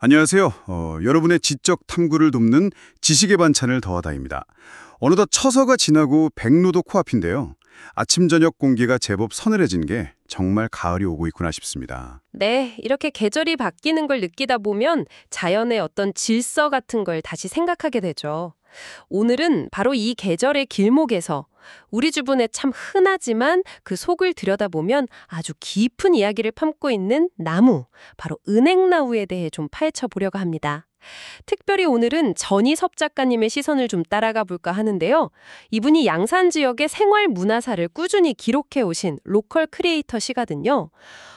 안녕하세요. 여러분의 지적 탐구를 돕는 지식의 반찬을 더하다입니다. 어느덧 처서가 지나고 백로도 코앞인데요. 아침 저녁 공기가 제법 서늘해진 게 정말 가을이 오고 있구나 싶습니다. 네, 이렇게 계절이 바뀌는 걸 느끼다 보면 자연의 어떤 질서 같은 걸 다시 생각하게 되죠. 오늘은 바로 이 계절의 길목에서 우리 주변에 참 흔하지만 그 속을 들여다보면 아주 깊은 이야기를 품고 있는 나무, 바로 은행나무에 대해 좀 파헤쳐 보려고 합니다. 특별히 오늘은 전희섭 작가님의 시선을 좀 따라가 볼까 하는데요. 이분이 양산 지역의 생활 문화사를 꾸준히 기록해 오신 로컬 크리에이터시거든요.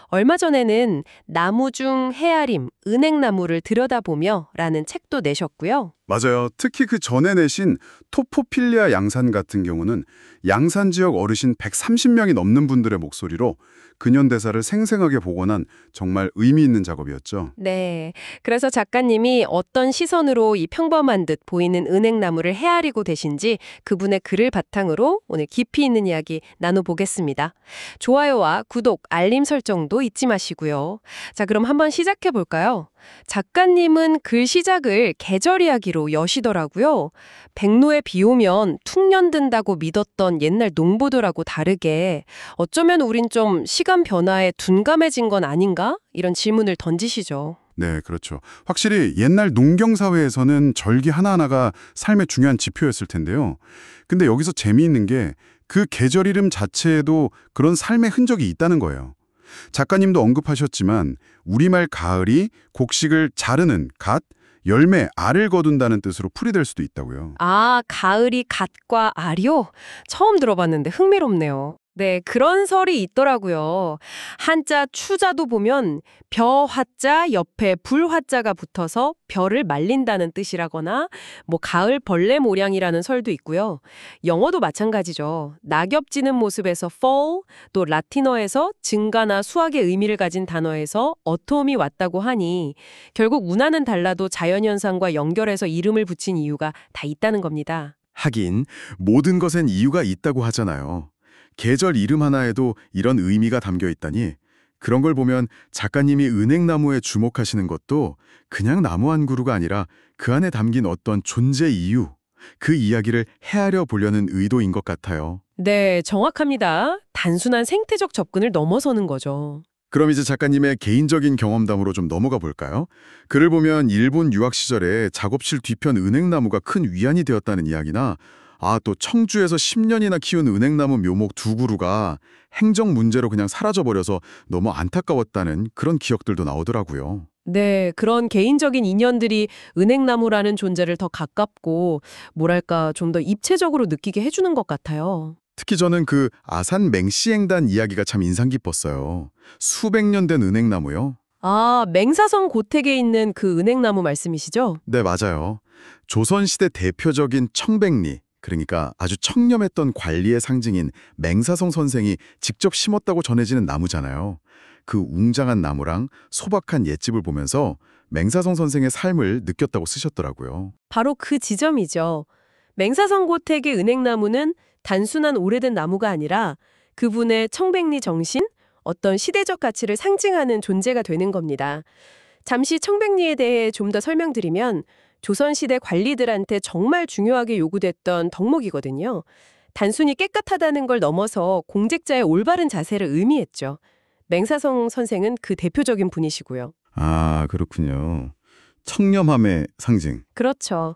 얼마 전에는 나무 중 헤아림, 은행나무를 들여다보며 라는 책도 내셨고요. 맞아요. 특히 그 전에 내신 토포필리아 양산 같은 경우는 양산 지역 어르신 130명이 넘는 분들의 목소리로 근현대사를 생생하게 복원한 정말 의미 있는 작업이었죠. 네. 그래서 작가님이 어떤 시선으로 이 평범한 듯 보이는 은행나무를 헤아리고 계신지 그분의 글을 바탕으로 오늘 깊이 있는 이야기 나눠보겠습니다. 좋아요와 구독, 알림 설정도 잊지 마시고요. 자, 그럼 한번 시작해 볼까요? 작가님은 글 시작을 계절 이야기로 여시더라고요. 백로에 비 오면 퉁년 든다고 믿었던 옛날 농부들하고 다르게 어쩌면 우린 좀 시간 변화에 둔감해진 건 아닌가? 이런 질문을 던지시죠. 네, 그렇죠. 확실히 옛날 농경사회에서는 절기 하나하나가 삶의 중요한 지표였을 텐데요. 근데 여기서 재미있는 게 그 계절 이름 자체에도 그런 삶의 흔적이 있다는 거예요. 작가님도 언급하셨지만 우리말 가을이 곡식을 자르는 갓, 열매, 알을 거둔다는 뜻으로 풀이될 수도 있다고요. 아, 가을이 갓과 알이요? 처음 들어봤는데 흥미롭네요. 네, 그런 설이 있더라고요. 한자 추자도 보면 벼 화자 옆에 불 화자가 붙어서 벼를 말린다는 뜻이라거나 뭐 가을 벌레 모량이라는 설도 있고요. 영어도 마찬가지죠. 낙엽 지는 모습에서 fall, 또 라틴어에서 증가나 수확의 의미를 가진 단어에서 autumn이 왔다고 하니 결국 문화는 달라도 자연현상과 연결해서 이름을 붙인 이유가 다 있다는 겁니다. 하긴 모든 것엔 이유가 있다고 하잖아요. 계절 이름 하나에도 이런 의미가 담겨 있다니 그런 걸 보면 작가님이 은행나무에 주목하시는 것도 그냥 나무 한 그루가 아니라 그 안에 담긴 어떤 존재 이유, 그 이야기를 헤아려 보려는 의도인 것 같아요. 네, 정확합니다. 단순한 생태적 접근을 넘어서는 거죠. 그럼 이제 작가님의 개인적인 경험담으로 좀 넘어가 볼까요? 글을 보면 일본 유학 시절에 작업실 뒤편 은행나무가 큰 위안이 되었다는 이야기나 또 청주에서 10년이나 키운 은행나무 묘목 두 그루가 행정 문제로 그냥 사라져버려서 너무 안타까웠다는 그런 기억들도 나오더라고요. 네, 그런 개인적인 인연들이 은행나무라는 존재를 더 가깝고, 뭐랄까, 좀 더 입체적으로 느끼게 해주는 것 같아요. 특히 저는 그 아산 맹시행단 이야기가 참 인상 깊었어요. 수백 년 된 은행나무요. 아, 맹사성 고택에 있는 그 은행나무 말씀이시죠? 네, 맞아요. 조선시대 대표적인 청백리, 그러니까 아주 청렴했던 관리의 상징인 맹사성 선생이 직접 심었다고 전해지는 나무잖아요. 그 웅장한 나무랑 소박한 옛집을 보면서 맹사성 선생의 삶을 느꼈다고 쓰셨더라고요. 바로 그 지점이죠. 맹사성 고택의 은행나무는 단순한 오래된 나무가 아니라 그분의 청백리 정신, 어떤 시대적 가치를 상징하는 존재가 되는 겁니다. 잠시 청백리에 대해 좀 더 설명드리면 조선시대 관리들한테 정말 중요하게 요구됐던 덕목이거든요. 단순히 깨끗하다는 걸 넘어서 공직자의 올바른 자세를 의미했죠. 맹사성 선생은 그 대표적인 분이시고요. 아, 그렇군요. 청렴함의 상징. 그렇죠.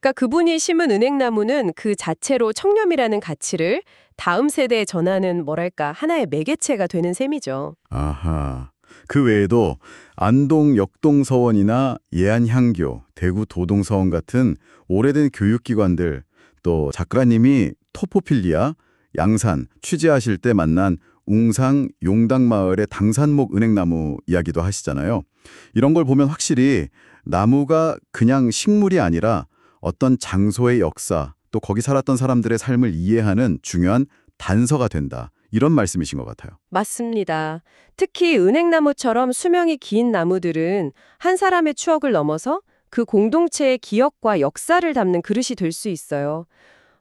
그러니까 그분이 심은 은행나무는 그 자체로 청렴이라는 가치를 다음 세대에 전하는 뭐랄까 하나의 매개체가 되는 셈이죠. 아하. 그 외에도 안동 역동서원이나 예안향교, 대구 도동서원 같은 오래된 교육기관들, 또 작가님이 토포필리아, 양산 취재하실 때 만난 웅상 용당마을의 당산목 은행나무 이야기도 하시잖아요. 이런 걸 보면 확실히 나무가 그냥 식물이 아니라 어떤 장소의 역사, 또 거기 살았던 사람들의 삶을 이해하는 중요한 단서가 된다. 이런 말씀이신 것 같아요. 맞습니다. 특히 은행나무처럼 수명이 긴 나무들은 한 사람의 추억을 넘어서 그 공동체의 기억과 역사를 담는 그릇이 될 수 있어요.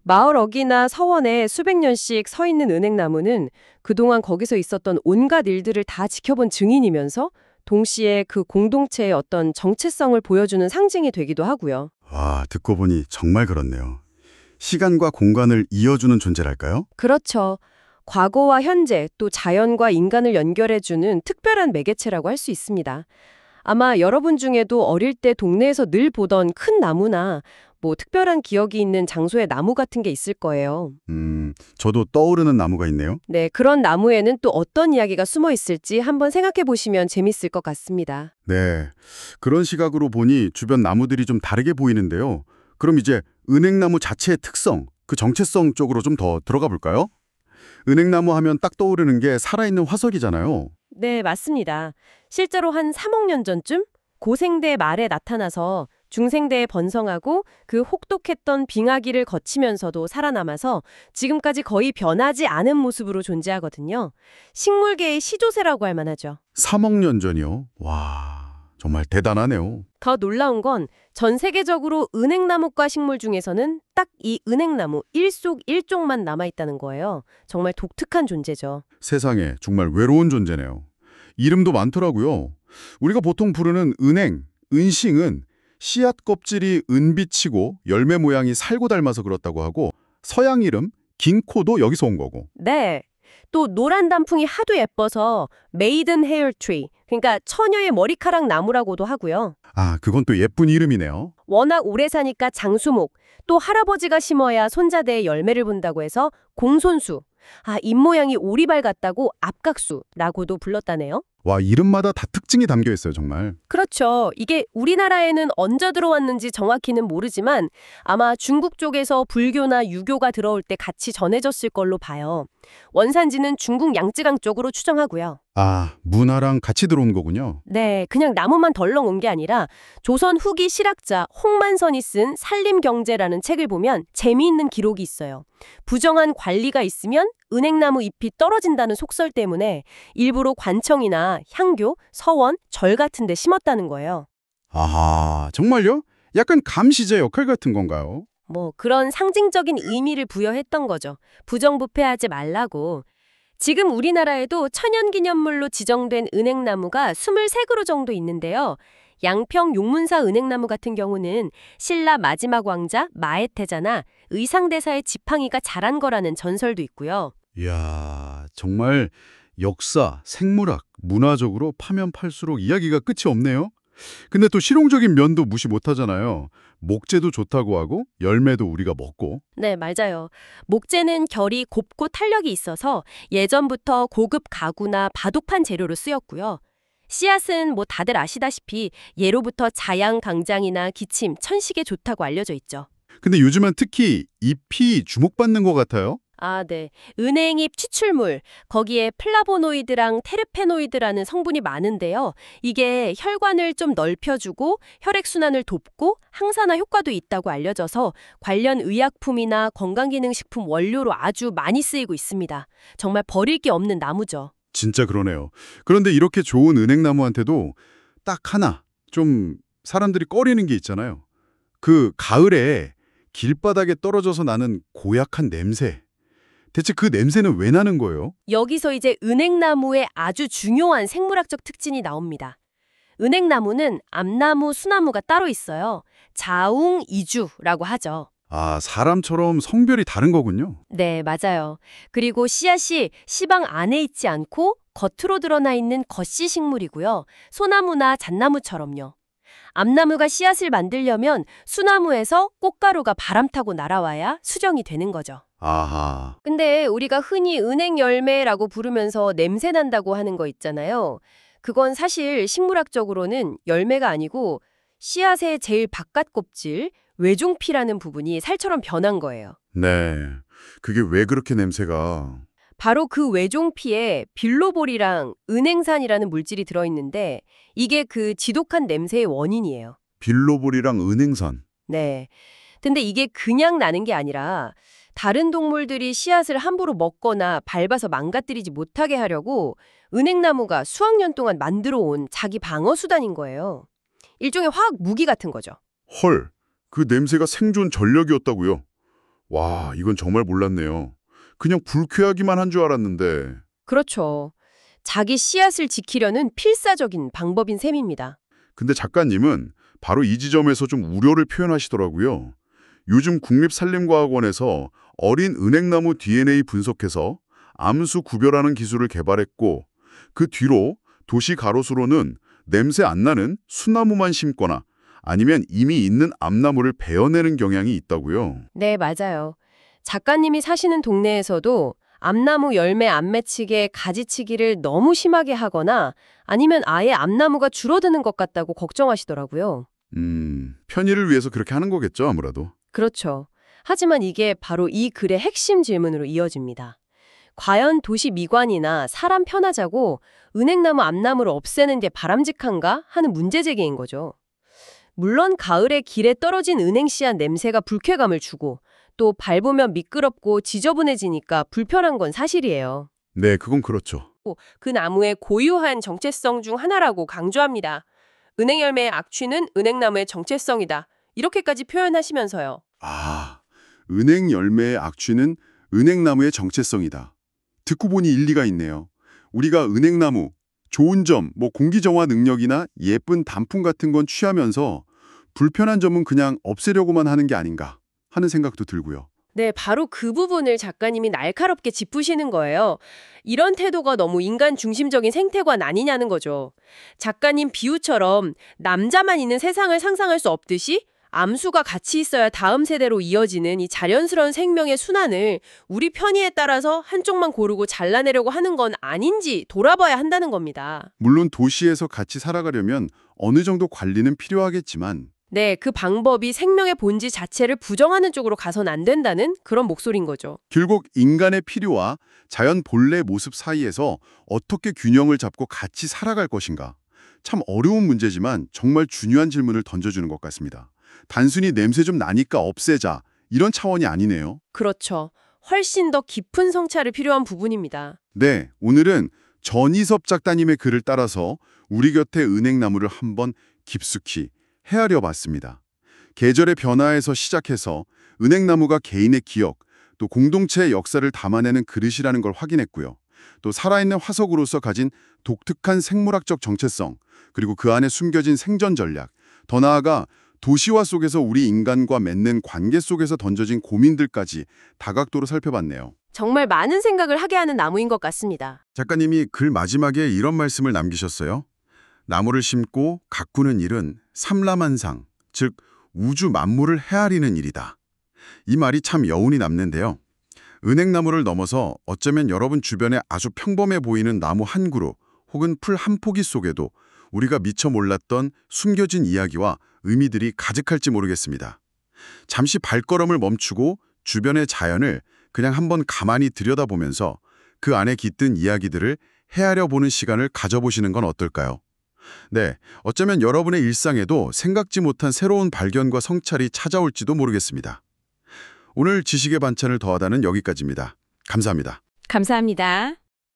마을 어귀나 서원에 수백 년씩 서 있는 은행나무는 그동안 거기서 있었던 온갖 일들을 다 지켜본 증인이면서 동시에 그 공동체의 어떤 정체성을 보여주는 상징이 되기도 하고요. 와, 듣고 보니 정말 그렇네요. 시간과 공간을 이어주는 존재랄까요? 그렇죠. 과거와 현재 또 자연과 인간을 연결해주는 특별한 매개체라고 할 수 있습니다. 아마 여러분 중에도 어릴 때 동네에서 늘 보던 큰 나무나 뭐 특별한 기억이 있는 장소의 나무 같은 게 있을 거예요. 저도 떠오르는 나무가 있네요. 네, 그런 나무에는 또 어떤 이야기가 숨어 있을지 한번 생각해 보시면 재밌을 것 같습니다. 네, 그런 시각으로 보니 주변 나무들이 좀 다르게 보이는데요. 그럼 이제 은행나무 자체의 특성, 그 정체성 쪽으로 좀 더 들어가 볼까요? 은행나무 하면 딱 떠오르는 게 살아있는 화석이잖아요. 네, 맞습니다. 실제로 한 3억 년 전쯤 고생대 말에 나타나서 중생대에 번성하고 그 혹독했던 빙하기를 거치면서도 살아남아서 지금까지 거의 변하지 않은 모습으로 존재하거든요. 식물계의 시조새라고 할 만하죠. 3억 년 전이요? 와, 정말 대단하네요. 더 놀라운 건 전 세계적으로 은행나무과 식물 중에서는 딱 이 은행나무 일속일종만 남아있다는 거예요. 정말 독특한 존재죠. 세상에 정말 외로운 존재네요. 이름도 많더라고요. 우리가 보통 부르는 은행, 은싱은 씨앗 껍질이 은빛이고 열매 모양이 살구 닮아서 그렇다고 하고 서양 이름 긴코도 여기서 온 거고. 네. 또 노란 단풍이 하도 예뻐서 메이든 헤어 트리, 그러니까 처녀의 머리카락 나무라고도 하고요. 아, 그건 또 예쁜 이름이네요. 워낙 오래 사니까 장수목, 또 할아버지가 심어야 손자대에 열매를 본다고 해서 공손수, 잎모양이 오리발 같다고 앞각수라고도 불렀다네요. 와, 이름마다 다 특징이 담겨 있어요, 정말. 그렇죠. 이게 우리나라에는 언제 들어왔는지 정확히는 모르지만 아마 중국 쪽에서 불교나 유교가 들어올 때 같이 전해졌을 걸로 봐요. 원산지는 중국 양쯔강 쪽으로 추정하고요. 아, 문화랑 같이 들어온 거군요. 네, 그냥 나무만 덜렁 온 게 아니라 조선 후기 실학자 홍만선이 쓴 산림경제라는 책을 보면 재미있는 기록이 있어요. 부정한 관리가 있으면 은행나무 잎이 떨어진다는 속설 때문에 일부러 관청이나 향교, 서원, 절 같은 데 심었다는 거예요. 아하, 정말요? 약간 감시제 역할 같은 건가요? 뭐 그런 상징적인 의미를 부여했던 거죠. 부정부패하지 말라고. 지금 우리나라에도 천연기념물로 지정된 은행나무가 23그루 정도 있는데요. 양평 용문사 은행나무 같은 경우는 신라 마지막 왕자 마해태자나 의상대사의 지팡이가 자란 거라는 전설도 있고요. 이야, 정말 역사, 생물학, 문화적으로 파면 팔수록 이야기가 끝이 없네요. 근데 또 실용적인 면도 무시 못하잖아요. 목재도 좋다고 하고 열매도 우리가 먹고. 네, 맞아요. 목재는 결이 곱고 탄력이 있어서 예전부터 고급 가구나 바둑판 재료로 쓰였고요. 씨앗은 뭐 다들 아시다시피 예로부터 자양, 강장이나 기침, 천식에 좋다고 알려져 있죠. 근데 요즘은 특히 잎이 주목받는 것 같아요. 네. 은행잎 추출물, 거기에 플라보노이드랑 테르페노이드라는 성분이 많은데요. 이게 혈관을 좀 넓혀주고 혈액순환을 돕고 항산화 효과도 있다고 알려져서 관련 의약품이나 건강기능식품 원료로 아주 많이 쓰이고 있습니다. 정말 버릴 게 없는 나무죠. 진짜 그러네요. 그런데 이렇게 좋은 은행나무한테도 딱 하나 좀 사람들이 꺼리는 게 있잖아요. 그 가을에 길바닥에 떨어져서 나는 고약한 냄새. 대체 그 냄새는 왜 나는 거예요? 여기서 이제 은행나무의 아주 중요한 생물학적 특징이 나옵니다. 은행나무는 암나무, 수나무가 따로 있어요. 자웅이주라고 하죠. 아, 사람처럼 성별이 다른 거군요. 네, 맞아요. 그리고 씨앗이 씨방 안에 있지 않고 겉으로 드러나 있는 겉씨 식물이고요. 소나무나 잣나무처럼요. 암나무가 씨앗을 만들려면 수나무에서 꽃가루가 바람 타고 날아와야 수정이 되는 거죠. 아하. 근데 우리가 흔히 은행 열매라고 부르면서 냄새 난다고 하는 거 있잖아요. 그건 사실 식물학적으로는 열매가 아니고 씨앗의 제일 바깥 껍질, 외종피라는 부분이 살처럼 변한 거예요. 네. 그게 왜 그렇게 냄새가... 바로 그 외종피에 빌로볼이랑 은행산이라는 물질이 들어있는데 이게 그 지독한 냄새의 원인이에요. 빌로볼이랑 은행산. 네. 근데 이게 그냥 나는 게 아니라 다른 동물들이 씨앗을 함부로 먹거나 밟아서 망가뜨리지 못하게 하려고 은행나무가 수억 년 동안 만들어 온 자기 방어 수단인 거예요. 일종의 화학 무기 같은 거죠. 헐, 그 냄새가 생존 전력이었다고요? 와, 이건 정말 몰랐네요. 그냥 불쾌하기만 한 줄 알았는데. 그렇죠. 자기 씨앗을 지키려는 필사적인 방법인 셈입니다. 근데 작가님은 바로 이 지점에서 좀 우려를 표현하시더라고요. 요즘 국립산림과학원에서 어린 은행나무 DNA 분석해서 암수 구별하는 기술을 개발했고 그 뒤로 도시 가로수로는 냄새 안 나는 수나무만 심거나 아니면 이미 있는 암나무를 베어내는 경향이 있다고요. 네, 맞아요. 작가님이 사시는 동네에서도 암나무 열매 안 맺히게 가지치기를 너무 심하게 하거나 아니면 아예 암나무가 줄어드는 것 같다고 걱정하시더라고요. 편의를 위해서 그렇게 하는 거겠죠, 아무래도. 그렇죠. 하지만 이게 바로 이 글의 핵심 질문으로 이어집니다. 과연 도시 미관이나 사람 편하자고 은행나무 암나무를 없애는 게 바람직한가 하는 문제제기인 거죠. 물론 가을에 길에 떨어진 은행씨앗 냄새가 불쾌감을 주고 또 밟으면 미끄럽고 지저분해지니까 불편한 건 사실이에요. 네, 그건 그렇죠. 그 나무의 고유한 정체성 중 하나라고 강조합니다. 은행 열매의 악취는 은행나무의 정체성이다. 이렇게까지 표현하시면서요. 아, 은행 열매의 악취는 은행나무의 정체성이다. 듣고 보니 일리가 있네요. 우리가 은행나무, 좋은 점, 공기 정화 능력이나 예쁜 단풍 같은 건 취하면서 불편한 점은 그냥 없애려고만 하는 게 아닌가 하는 생각도 들고요. 네, 바로 그 부분을 작가님이 날카롭게 짚으시는 거예요. 이런 태도가 너무 인간 중심적인 생태관 아니냐는 거죠. 작가님 비유처럼 남자만 있는 세상을 상상할 수 없듯이 암수가 같이 있어야 다음 세대로 이어지는 이 자연스러운 생명의 순환을 우리 편의에 따라서 한쪽만 고르고 잘라내려고 하는 건 아닌지 돌아봐야 한다는 겁니다. 물론 도시에서 같이 살아가려면 어느 정도 관리는 필요하겠지만 네, 그 방법이 생명의 본질 자체를 부정하는 쪽으로 가선 안 된다는 그런 목소리인 거죠. 결국 인간의 필요와 자연 본래 모습 사이에서 어떻게 균형을 잡고 같이 살아갈 것인가. 참 어려운 문제지만 정말 중요한 질문을 던져주는 것 같습니다. 단순히 냄새 좀 나니까 없애자 이런 차원이 아니네요. 그렇죠. 훨씬 더 깊은 성찰이 필요한 부분입니다. 네, 오늘은 전이섭 작가님의 글을 따라서 우리 곁의 은행나무를 한번 깊숙이 헤아려 봤습니다. 계절의 변화에서 시작해서 은행나무가 개인의 기억, 또 공동체의 역사를 담아내는 그릇이라는 걸 확인했고요. 또 살아있는 화석으로서 가진 독특한 생물학적 정체성, 그리고 그 안에 숨겨진 생존 전략, 더 나아가 도시화 속에서 우리 인간과 맺는 관계 속에서 던져진 고민들까지 다각도로 살펴봤네요. 정말 많은 생각을 하게 하는 나무인 것 같습니다. 작가님이 글 마지막에 이런 말씀을 남기셨어요. 나무를 심고 가꾸는 일은 삼라만상, 즉 우주 만물을 헤아리는 일이다. 이 말이 참 여운이 남는데요. 은행나무를 넘어서 어쩌면 여러분 주변에 아주 평범해 보이는 나무 한 그루 혹은 풀 한 포기 속에도 우리가 미처 몰랐던 숨겨진 이야기와 의미들이 가득할지 모르겠습니다. 잠시 발걸음을 멈추고 주변의 자연을 그냥 한번 가만히 들여다보면서 그 안에 깃든 이야기들을 헤아려보는 시간을 가져보시는 건 어떨까요? 네, 어쩌면 여러분의 일상에도 생각지 못한 새로운 발견과 성찰이 찾아올지도 모르겠습니다. 오늘 지식의 반찬을 더하다는 여기까지입니다. 감사합니다. 감사합니다.